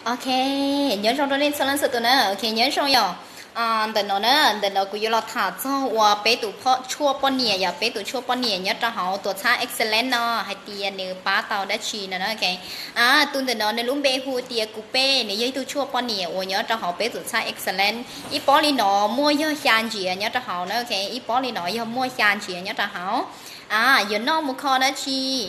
ok nhớ trong đó lên sao lên sự tụi nó ok nhớ trong giờ đợt nó nữa đợt nó cũng là thả cho và bé tụ phọ chua pon nhẹ ya bé tụ chua pon nhẹ nhớ cho họ tụ cha excellent nó hay tiền nếu ba tàu đã chi nữa ok tụi nó nên lúc bé hu tiền cụ bé nếu như tụ chua pon nhẹ và nhớ cho họ bé tụ cha excellent ít bỏ đi nó mua do xàn gì nhớ cho họ nữa ok ít bỏ đi nó do mua xàn gì nhớ cho họ giờ nó một kho đó chi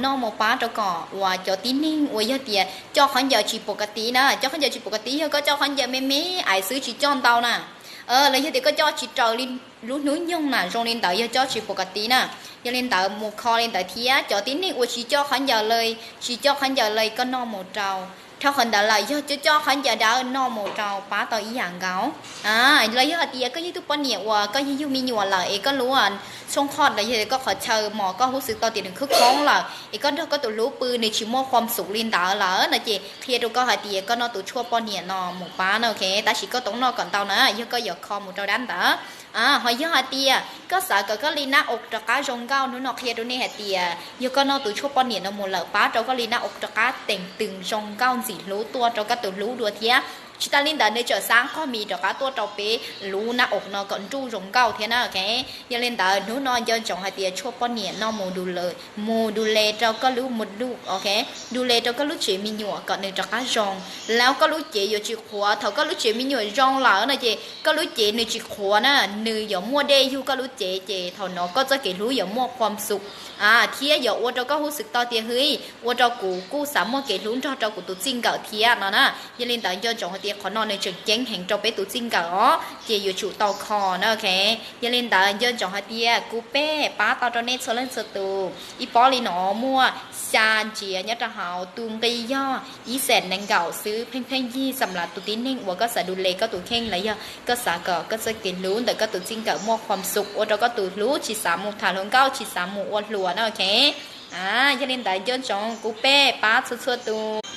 nó một bát cho cỏ và cho tín ninh và giờ tiền cho khán giả chỉ ปกตินะcho khán giả chỉ ปกติก็cho khán giả mấy mấy aiซื้อchỉ cho tao nè lấy giờ thì có cho chỉ trâu lên lú núi nhung nè rồi lên tới giờ cho chỉ ปกติnè giờ lên tới một kho lên tới thía cho tín ninh và chỉ cho khán giả lời chỉ cho khán giả lời có no một trâu theo khán giả lời cho khán giả đã no một trâu bá tao ý dạng gáo lấy giờ thì có như tụi bọn nhẹ và có như mi nhùa lại có lúaช่วงคลอดอะไรอย่างเงี้ยก็ขอเชิญหมอก็รู้สึกตอนตีหนึ่งคึกท้องล่ะอีกก็ตัวรู้ปืนในชิมอความสุขลินดาเหรอนะจีเคลียร์ดูก็หายตีก็นอตัวชั่วปอนเนี่ยนอหมูป้าเนาะโอเคแต่ชิก็ต้องนอก่อนเตานะยังก็อย่าคอหมูเจ้าดันเต๋อหอยยังหายตีก็สาก็ลินหน้าอกตะก้าจงเก้านู้นนอเคลียร์ดูนี่หายตียังก็นอตัวชั่วปอนเนี่ยนอหมูเหล่าป้าเจ้าก็ลินหน้าอกตะก้าเต่งตึงจงเก้าสีรู้ตัวเจ้าก็ตัวรู้ดัวเทียชิตาลินดาในเจอsángก็มีดอกตัวเจ้าเป๋รู้หน้าอกนอก่อนจู้จงเก้าเทียนะโอเคยังเล่นดาหนูนอนย้อนจงหายตีชั่วปอนเนี่ยนอโมดูเลเจ้าก็รู้หมดลูกโอเคดูเลเจ้าก็รู้เจี๋มีหยวกก่อนในดอกจงแล้วก็รู้เจี๋อยู่จีขวาเท่าก็รู้เจี๋มีหยวกจงเหล่านะเจก็รู้เจี๋ในจีขวานะเนื้ออย่ามัวเดยูก็รู้เจี๋เท่าน้อก็จะเกิดรู้อย่ามัวความสุขเทียอย่าว่าเราก็รู้สึกต่อเทียเฮ้ยว่าเรากูสามารถเกิดรู้เรากูตัวจริงเก่าเทียนะยังเล่นแต่ย้อนจงหายตีขอนอนในจุดเจ๊งแห่งเราไปตัวจริงเก่าเจี๋อยู่จุดต่อคอนะโอเคยังเล่นแต่ย้อนจงหายตีกูเป้ป้าตอนนี้โซเล่นสตูอีปอลีหนอมัวซานเจียเนี่ยจะหาวตุงตีย่ออีแสนนังเก่าซื้อเพ่งยี่สำหรับตัวติ้นนิ่งว่าก็สะดุเลก็ตัวเข่งเลยก็สาก็จะกินรู้แต่ก็ตัวจริงเก่ามัวความสุขว่าเราก็ตัวรู้ฉีดสามหมู่ฐานลงเก้าฉีดสามหมู่อ้วนหลัวนะโอเคยังเล่นแต่ย้อนจงกูเป้ป้าชัวๆตัว